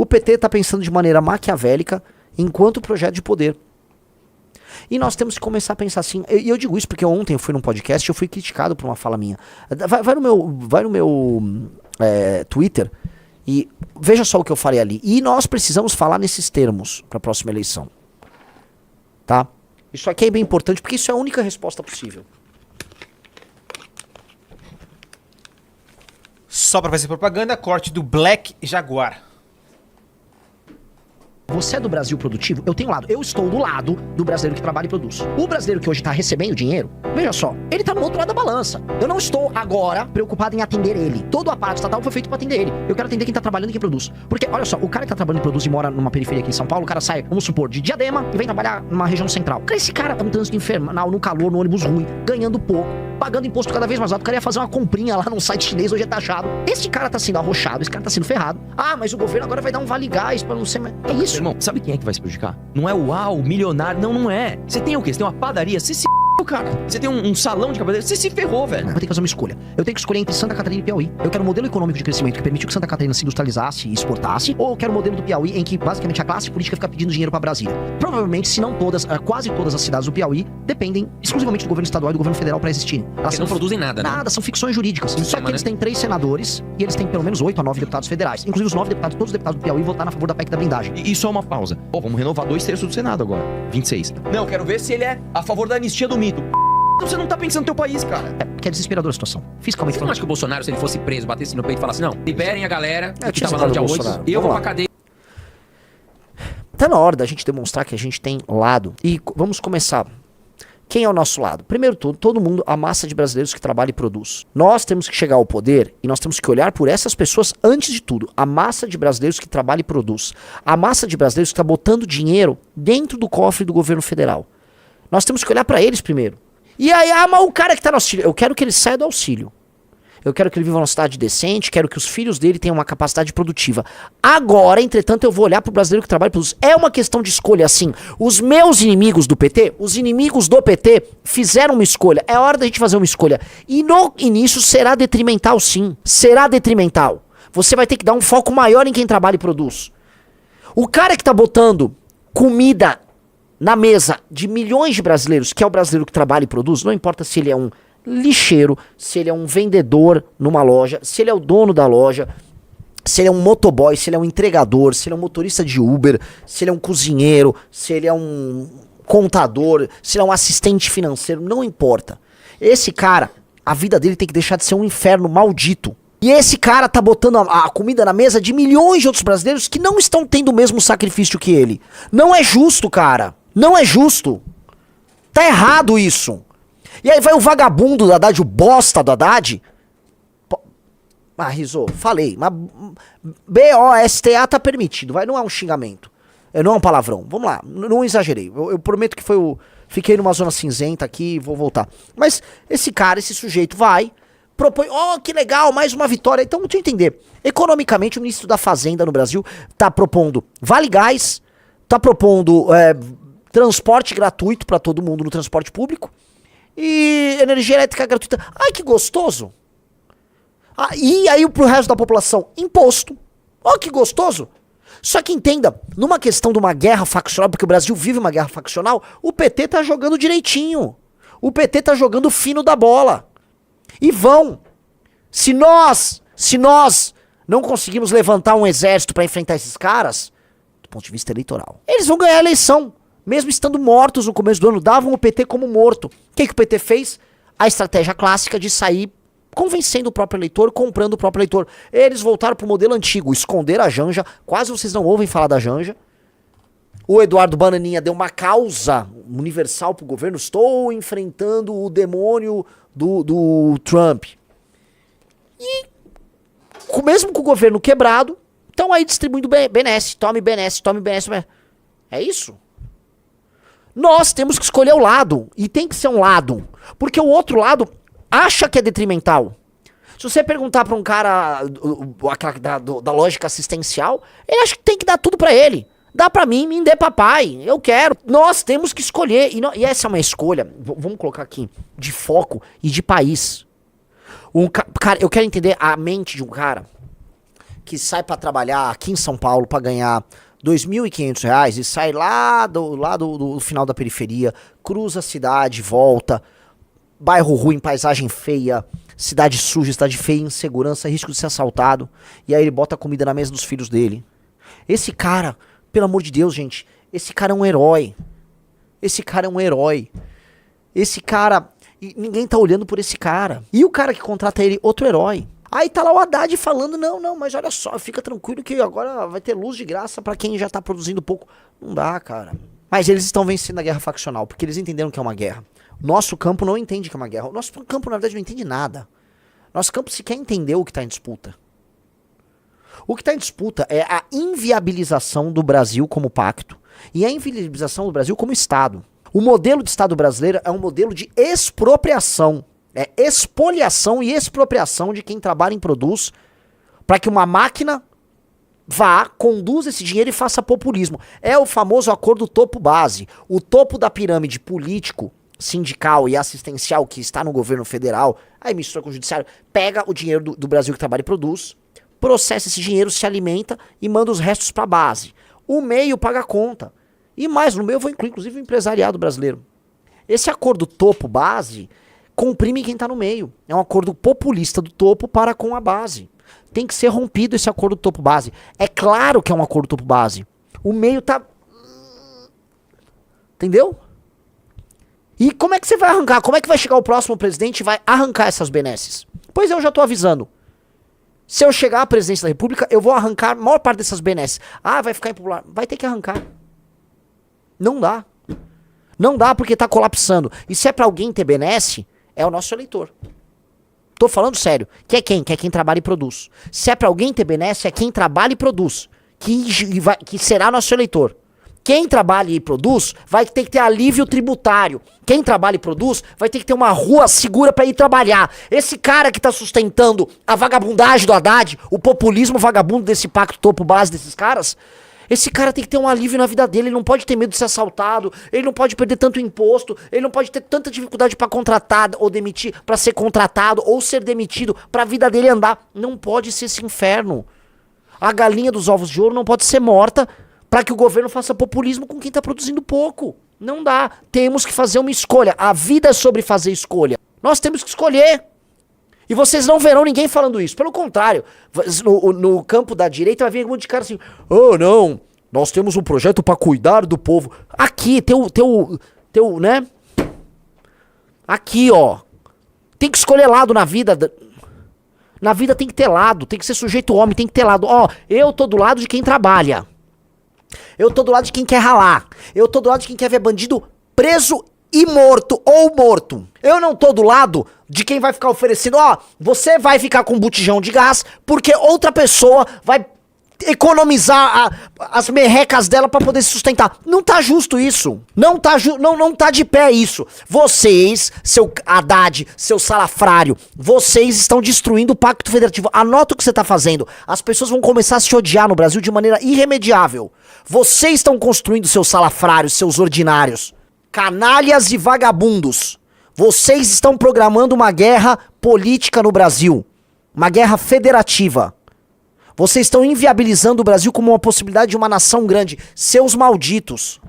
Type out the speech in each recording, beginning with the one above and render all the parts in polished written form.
O PT tá pensando de maneira maquiavélica enquanto projeto de poder. E nós temos que começar a pensar assim. E eu digo isso porque ontem eu fui num podcast e eu fui criticado por uma fala minha. Vai no meu Twitter e veja só o que eu falei ali. E nós precisamos falar nesses termos para a próxima eleição. Tá? Isso aqui é bem importante porque isso é a única resposta possível. Só pra fazer propaganda, corte do Black Jaguar. Você é do Brasil produtivo? Eu tenho lado. Eu estou do lado do brasileiro que trabalha e produz. O brasileiro que hoje tá recebendo dinheiro, veja só, ele tá no outro lado da balança. Eu não estou agora preocupado em atender ele. Todo o aparato estatal foi feito pra atender ele. Eu quero atender quem tá trabalhando e quem produz. Porque, olha só, o cara que tá trabalhando e produz e mora numa periferia aqui em São Paulo, o cara sai, vamos supor, de Diadema e vem trabalhar numa região central. Esse cara tá no trânsito infernal, no calor, no ônibus ruim, ganhando pouco, pagando imposto cada vez mais alto. O cara ia fazer uma comprinha lá num site chinês, hoje é taxado. Esse cara tá sendo arrochado, esse cara tá sendo ferrado. Ah, mas o governo agora vai dar um vale gás pra não ser... É isso. Irmão, sabe quem é que vai se prejudicar? Não é o milionário. Não é. Você tem o quê? Você tem uma padaria? Você se cara. Você tem um salão de cabeleireiro? Você se ferrou, velho. Eu vou ter que fazer uma escolha. Eu tenho que escolher entre Santa Catarina e Piauí. Eu quero um modelo econômico de crescimento que permitiu que Santa Catarina se industrializasse e exportasse, ou eu quero um modelo do Piauí em que basicamente a classe política fica pedindo dinheiro pra Brasília. Provavelmente, se não todas, quase todas as cidades do Piauí dependem exclusivamente do governo estadual e do governo federal pra existirem. Elas não produzem nada, né? Nada, são ficções jurídicas. Só que eles têm 3 senadores e eles têm pelo menos 8 a 9 deputados federais. Inclusive os 9 deputados, todos os deputados do Piauí votaram a favor da PEC da blindagem. E só uma pausa. Vamos renovar 2/3 do Senado agora. 26. Não, quero ver se ele é a favor da anistia do mito. Você não tá pensando no teu país, cara. Que é desesperadora a situação. Fiscalmente Você não falando. acha que o Bolsonaro, se ele fosse preso, batesse no peito e falasse, não, liberem a galera que tava lá no no dia 8, Bolsonaro. eu vou Vamos pra lá. cadeia. Tá na hora da gente demonstrar que a gente tem lado. E vamos começar. Quem é o nosso lado? Primeiro tudo, todo mundo, a massa de brasileiros que trabalha e produz. Nós temos que chegar ao poder e nós temos que olhar por essas pessoas antes de tudo. A massa de brasileiros que trabalha e produz. A massa de brasileiros que está botando dinheiro dentro do cofre do governo federal. Nós temos que olhar para eles primeiro. E aí, mas o cara que tá no auxílio, eu quero que ele saia do auxílio. Eu quero que ele viva numa cidade decente, quero que os filhos dele tenham uma capacidade produtiva. Agora, entretanto, eu vou olhar pro brasileiro que trabalha e produz. É uma questão de escolha, assim. Os meus inimigos do PT, os inimigos do PT, fizeram uma escolha. É hora da gente fazer uma escolha. E no início será detrimental, sim. Será detrimental. Você vai ter que dar um foco maior em quem trabalha e produz. O cara que tá botando comida na mesa de milhões de brasileiros, que é o brasileiro que trabalha e produz, não importa se ele é um lixeiro, se ele é um vendedor numa loja, se ele é o dono da loja, se ele é um motoboy, se ele é um entregador, se ele é um motorista de Uber, se ele é um cozinheiro, se ele é um contador, se ele é um assistente financeiro, não importa. Esse cara, a vida dele tem que deixar de ser um inferno maldito. E esse cara tá botando a comida na mesa de milhões de outros brasileiros que não estão tendo o mesmo sacrifício que ele. Não é justo, cara. Não é justo. Tá errado isso. E aí vai o vagabundo do Haddad, o bosta do Haddad. Rizzo, falei. Mas B-O-S-T-A tá permitido. Não é um xingamento. Não é um palavrão. Vamos lá. Não exagerei. Eu prometo que foi o... Fiquei numa zona cinzenta aqui e vou voltar. Mas esse cara, esse sujeito vai... Propõe, que legal, mais uma vitória. Então, deixa eu entender. Economicamente, o ministro da Fazenda no Brasil tá propondo vale gás, tá propondo transporte gratuito pra todo mundo no transporte público e energia elétrica gratuita. Ai, que gostoso. E aí, pro resto da população, imposto. Que gostoso. Só que entenda, numa questão de uma guerra faccional, porque o Brasil vive uma guerra faccional, o PT tá jogando direitinho. O PT tá jogando fino da bola. E vão. Se nós não conseguimos levantar um exército pra enfrentar esses caras, do ponto de vista eleitoral, eles vão ganhar a eleição. Mesmo estando mortos no começo do ano, davam o PT como morto. O que o PT fez? A estratégia clássica de sair convencendo o próprio eleitor, comprando o próprio eleitor. Eles voltaram pro modelo antigo, esconder a Janja. Quase vocês não ouvem falar da Janja. O Eduardo Bananinha deu uma causa universal pro governo. Estou enfrentando o demônio do Trump. E mesmo com o governo quebrado, estão aí distribuindo benesse. Tome benesse, tome benesse. É isso? Nós temos que escolher o lado. E tem que ser um lado. Porque o outro lado acha que é detrimental. Se você perguntar pra um cara da lógica assistencial, ele acha que tem que dar tudo pra ele. Dá pra mim, me dê papai, eu quero. Nós temos que escolher. E essa é uma escolha, vamos colocar aqui, de foco e de país. Cara, eu quero entender a mente de um cara que sai pra trabalhar aqui em São Paulo pra ganhar R$ 2.500 e sai lá do final da periferia, cruza a cidade, volta, bairro ruim, paisagem feia, cidade suja, cidade feia, insegurança, risco de ser assaltado, e aí ele bota comida na mesa dos filhos dele. Esse cara, pelo amor de Deus, gente, esse cara é um herói. Esse cara é um herói. Esse cara, e ninguém tá olhando por esse cara. E o cara que contrata ele, outro herói. Aí tá lá o Haddad falando, não, mas olha só, fica tranquilo que agora vai ter luz de graça pra quem já tá produzindo pouco. Não dá, cara. Mas eles estão vencendo a guerra faccional, porque eles entenderam que é uma guerra. Nosso campo não entende que é uma guerra. O nosso campo, na verdade, não entende nada. Nosso campo sequer entendeu o que tá em disputa. O que tá em disputa é a inviabilização do Brasil como pacto e a inviabilização do Brasil como Estado. O modelo de Estado brasileiro é um modelo de expropriação. É expoliação e expropriação de quem trabalha e produz para que uma máquina vá, conduza esse dinheiro e faça populismo. É o famoso acordo topo-base. O topo da pirâmide político, sindical e assistencial que está no governo federal, aí mistura com o judiciário, pega o dinheiro do Brasil que trabalha e produz, processa esse dinheiro, se alimenta e manda os restos para a base. O meio paga a conta. E mais, no meio eu vou incluir inclusive o empresariado brasileiro. Esse acordo topo-base comprime quem tá no meio. É um acordo populista do topo para com a base. Tem que ser rompido esse acordo topo-base. É claro que é um acordo topo-base. O meio tá... Entendeu? E como é que você vai arrancar? Como é que vai chegar o próximo presidente e vai arrancar essas benesses? Pois eu já tô avisando. Se eu chegar à presidência da República, eu vou arrancar a maior parte dessas benesses. Ah, vai ficar impopular. Vai ter que arrancar. Não dá. Não dá porque tá colapsando. E se é pra alguém ter benesse, é o nosso eleitor. Tô falando sério. Que é quem? Que é quem trabalha e produz. Se é pra alguém ter benesse, é quem trabalha e produz. Que será nosso eleitor. Quem trabalha e produz vai ter que ter alívio tributário. Quem trabalha e produz vai ter que ter uma rua segura pra ir trabalhar. Esse cara que tá sustentando a vagabundagem do Haddad, o populismo vagabundo desse pacto topo-base desses caras, esse cara tem que ter um alívio na vida dele, ele não pode ter medo de ser assaltado, ele não pode perder tanto imposto, ele não pode ter tanta dificuldade pra contratar ou demitir, pra ser contratado ou ser demitido, pra vida dele andar. Não pode ser esse inferno. A galinha dos ovos de ouro não pode ser morta pra que o governo faça populismo com quem tá produzindo pouco. Não dá. Temos que fazer uma escolha. A vida é sobre fazer escolha. Nós temos que escolher. E vocês não verão ninguém falando isso. Pelo contrário, no campo da direita vai vir um monte de cara assim, oh não, nós temos um projeto pra cuidar do povo. Aqui, né? Aqui, ó. Tem que escolher lado na vida. Na vida tem que ter lado, tem que ser sujeito homem, tem que ter lado. Ó, eu tô do lado de quem trabalha. Eu tô do lado de quem quer ralar. Eu tô do lado de quem quer ver bandido preso e morto ou morto. Eu não tô do lado de quem vai ficar oferecendo, ó, você vai ficar com um botijão de gás porque outra pessoa vai economizar as merrecas dela pra poder se sustentar. Não tá justo isso. Não tá de pé isso. Vocês, seu Haddad, seu salafrário, vocês estão destruindo o Pacto Federativo. Anota o que você tá fazendo. As pessoas vão começar a se odiar no Brasil de maneira irremediável. Vocês estão construindo seus salafrários, seus ordinários. Canalhas e vagabundos. Vocês estão programando uma guerra política no Brasil. Uma guerra federativa. Vocês estão inviabilizando o Brasil como uma possibilidade de uma nação grande. Seus malditos.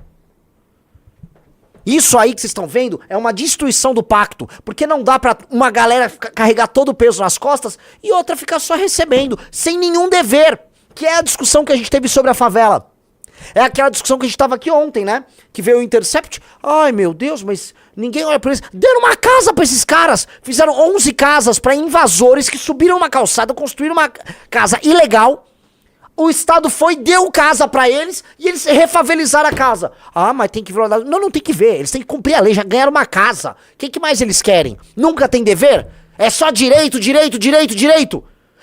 Isso aí que vocês estão vendo é uma destruição do pacto. Porque não dá pra uma galera carregar todo o peso nas costas e outra ficar só recebendo, sem nenhum dever. Que é a discussão que a gente teve sobre a favela. É aquela discussão que a gente tava aqui ontem, né? Que veio o Intercept. Ai, meu Deus, mas ninguém olha pra eles. Deram uma casa pra esses caras. Fizeram 11 casas pra invasores que subiram uma calçada, construíram uma casa ilegal. O Estado foi, deu casa pra eles e eles refavelizaram a casa. Ah, mas tem que ver... Não tem que ver. Eles têm que cumprir a lei. Já ganharam uma casa. O que mais eles querem? Nunca tem dever? É só direito, direito, direito, direito.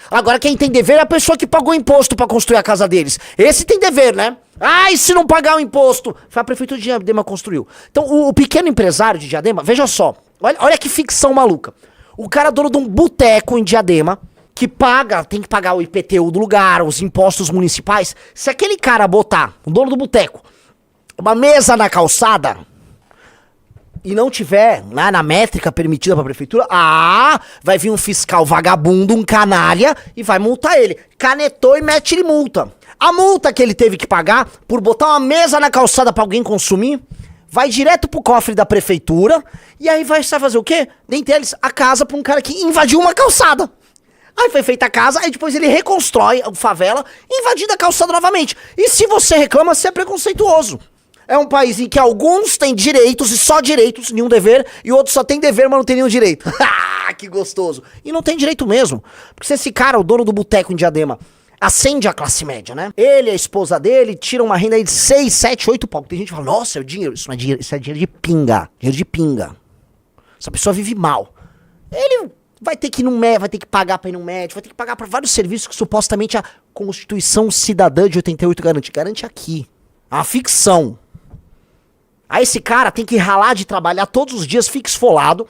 Agora quem tem dever é a pessoa que pagou imposto pra construir a casa deles. Esse tem dever, né? Ah, e se não pagar o imposto? Foi a prefeitura de Diadema construiu. Então o pequeno empresário de Diadema, veja só, olha que ficção maluca. O cara dono de um boteco em Diadema, que tem que pagar o IPTU do lugar, os impostos municipais. Se aquele cara botar, o dono do boteco, uma mesa na calçada, e não tiver na métrica permitida pra prefeitura, vai vir um fiscal vagabundo, um canalha, e vai multar ele. Canetou e mete-lhe multa. A multa que ele teve que pagar por botar uma mesa na calçada pra alguém consumir, vai direto pro cofre da prefeitura, e aí vai fazer o quê? Dentre eles, a casa pra um cara que invadiu uma calçada. Aí foi feita a casa, aí depois ele reconstrói a favela, invadindo a calçada novamente. E se você reclama, você é preconceituoso. É um país em que alguns têm direitos e só direitos, nenhum dever, e outros só têm dever, mas não tem nenhum direito. Que gostoso. E não tem direito mesmo. Porque se esse cara, o dono do boteco em Diadema, acende a classe média, né? Ele e a esposa dele tiram uma renda aí de 6, 7, 8 pau. Tem gente que fala, nossa, é dinheiro. Isso não é dinheiro, isso é dinheiro de pinga. Dinheiro de pinga. Essa pessoa vive mal. Ele vai ter que ir num médico, vai ter que pagar pra ir num médico, vai ter que pagar pra vários serviços que supostamente a Constituição Cidadã de 88 garante. Garante aqui. É uma ficção. Aí esse cara tem que ralar de trabalhar todos os dias, fica esfolado.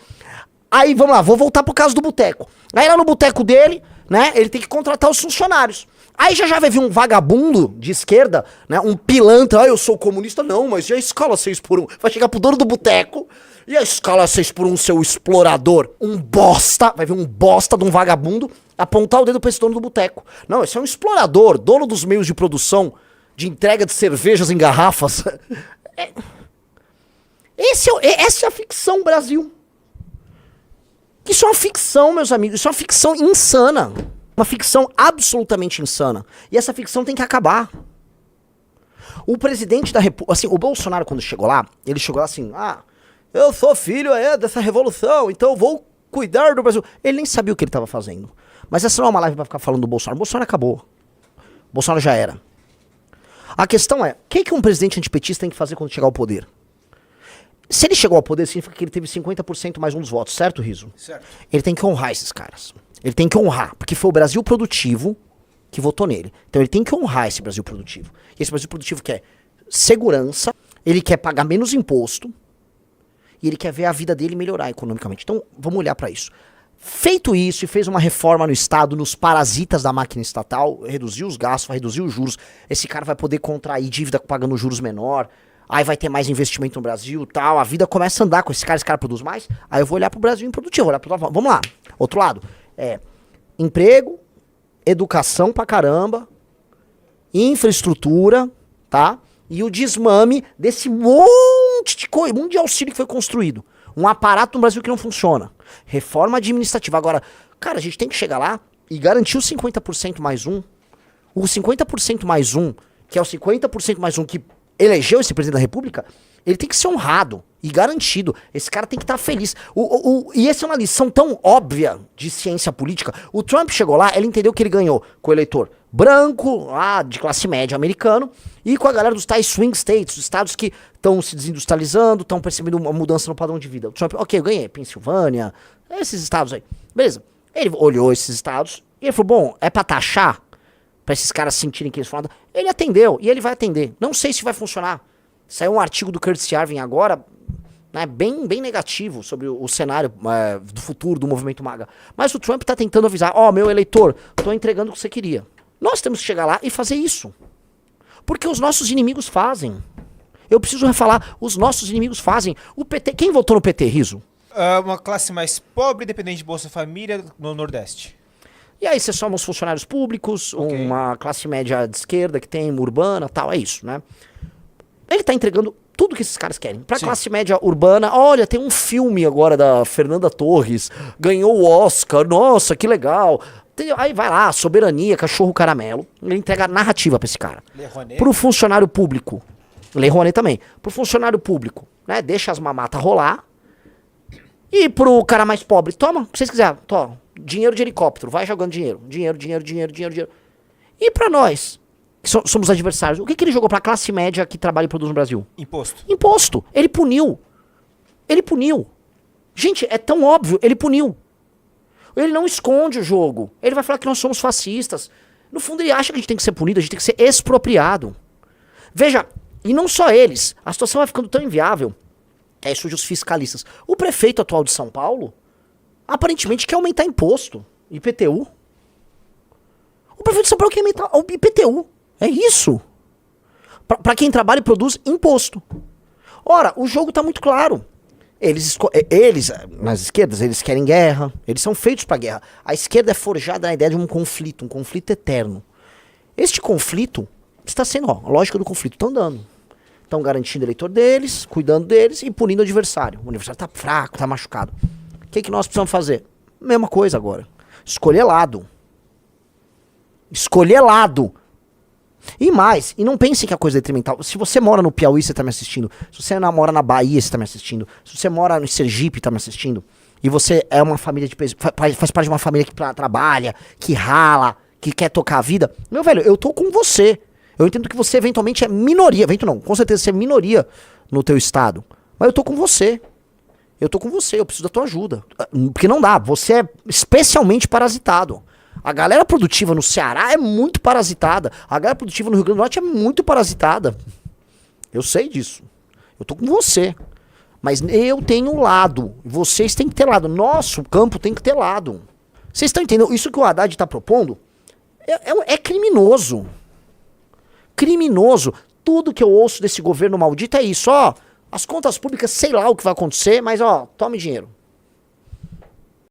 Aí, vamos lá, vou voltar pro caso do boteco. Aí lá no boteco dele, né, ele tem que contratar os funcionários. Aí já vai vir um vagabundo de esquerda, né, um pilantra, eu sou comunista, não, mas e a escala 6x1? Vai chegar pro dono do boteco, e a escala 6x1, seu explorador? Um bosta, vai vir um bosta de um vagabundo apontar o dedo pra esse dono do boteco. Não, esse é um explorador, dono dos meios de produção, de entrega de cervejas em garrafas. Essa é a ficção, Brasil. Isso é uma ficção, meus amigos. Isso é uma ficção insana. Uma ficção absolutamente insana. E essa ficção tem que acabar. O presidente da República... Assim, o Bolsonaro, quando chegou lá, ele chegou lá assim... eu sou filho dessa revolução, então eu vou cuidar do Brasil. Ele nem sabia o que ele estava fazendo. Mas essa não é uma live pra ficar falando do Bolsonaro. O Bolsonaro acabou. O Bolsonaro já era. A questão é... O que um presidente antipetista tem que fazer quando chegar ao poder? Se ele chegou ao poder, significa que ele teve 50% mais um dos votos, certo, Riso? Certo. Ele tem que honrar esses caras. Ele tem que honrar, porque foi o Brasil produtivo que votou nele. Então ele tem que honrar esse Brasil produtivo. E esse Brasil produtivo quer segurança, ele quer pagar menos imposto, e ele quer ver a vida dele melhorar economicamente. Então vamos olhar pra isso. Feito isso, e fez uma reforma no Estado, nos parasitas da máquina estatal, reduziu os gastos, vai reduzir os juros, esse cara vai poder contrair dívida pagando juros menor, aí vai ter mais investimento no Brasil, tal, a vida começa a andar com esse cara produz mais, aí eu vou olhar pro Brasil improdutivo, vou olhar pro... Vamos lá, outro lado, emprego, educação pra caramba, infraestrutura, tá, e o desmame desse monte de coisa, um monte de auxílio que foi construído, um aparato no Brasil que não funciona, reforma administrativa. Agora, cara, a gente tem que chegar lá e garantir o 50% mais um, o 50% mais um, que é o 50% mais um que elegeu esse presidente da República, ele tem que ser honrado e garantido. Esse cara tem que estar feliz. E essa é uma lição tão óbvia de ciência política. O Trump chegou lá, ele entendeu que ele ganhou com o eleitor branco, lá de classe média americano, e com a galera dos tais swing states, os estados que estão se desindustrializando, estão percebendo uma mudança no padrão de vida. O Trump, ok, eu ganhei, Pensilvânia, esses estados aí. Beleza. Ele olhou esses estados e ele falou, bom, é pra taxar? Pra esses caras sentirem que eles falam. Ele atendeu, e ele vai atender. Não sei se vai funcionar. Saiu um artigo do Curtis Yarvin agora, né, bem negativo sobre o cenário do futuro do movimento MAGA. Mas o Trump tá tentando avisar, meu eleitor, tô entregando o que você queria. Nós temos que chegar lá e fazer isso. Porque os nossos inimigos fazem. Eu preciso refalar, os nossos inimigos fazem. O PT, quem votou no PT, Riso? Uma classe mais pobre, dependente de Bolsa Família no Nordeste. E aí você soma os funcionários públicos, Okay. uma classe média de esquerda que tem, urbana, tal, é isso, né? Ele tá entregando tudo que esses caras querem. Pra Sim. classe média urbana, olha, tem um filme agora da Fernanda Torres, ganhou o Oscar, nossa, que legal. Aí vai lá, soberania, cachorro caramelo, ele entrega a narrativa pra esse cara. Le Rouanet. Pro funcionário público, Le Rouanet também, pro funcionário público, né, deixa as mamatas rolar. E pro cara mais pobre, toma, se vocês quiserem, toma. Dinheiro de helicóptero, vai jogando dinheiro. Dinheiro. E pra nós, que somos adversários, o que ele jogou pra classe média que trabalha e produz no Brasil? Imposto. Imposto. Ele puniu. Gente, é tão óbvio, ele puniu. Ele não esconde o jogo. Ele vai falar que nós somos fascistas. No fundo, ele acha que a gente tem que ser punido, a gente tem que ser expropriado. Veja, e não só eles, a situação vai ficando tão inviável, que aí surgem os fiscalistas. O prefeito atual de São Paulo aparentemente quer aumentar imposto, IPTU. O prefeito de São Paulo quer aumentar o IPTU. É isso. Pra quem trabalha e produz imposto. Ora, o jogo tá muito claro. Eles, nas esquerdas, eles querem guerra, eles são feitos pra guerra. A esquerda é forjada na ideia de um conflito eterno. Este conflito está sendo, ó, a lógica do conflito, estão dando. Estão garantindo o eleitor deles, cuidando deles e punindo o adversário. O adversário tá fraco, tá machucado. O que nós precisamos fazer? Mesma coisa agora. Escolher lado. Escolher lado. E mais, e não pense que a coisa é detrimental. Se você mora no Piauí, você tá me assistindo. Se você mora na Bahia, você tá me assistindo. Se você mora no Sergipe, tá me assistindo. E você é uma família faz parte de uma família que trabalha, que rala, que quer tocar a vida. Meu velho, eu tô com você. Eu entendo que você eventualmente é minoria. Com certeza você é minoria no teu estado. Mas eu tô com você. Eu tô com você, eu preciso da tua ajuda. Porque não dá, você é especialmente parasitado. A galera produtiva no Ceará é muito parasitada. A galera produtiva no Rio Grande do Norte é muito parasitada. Eu sei disso. Eu tô com você. Mas eu tenho lado. Vocês têm que ter lado. Nosso campo tem que ter lado. Vocês estão entendendo? Isso que o Haddad está propondo é criminoso. Criminoso. Tudo que eu ouço desse governo maldito é isso. Ó, as contas públicas, sei lá o que vai acontecer, mas ó, tome dinheiro.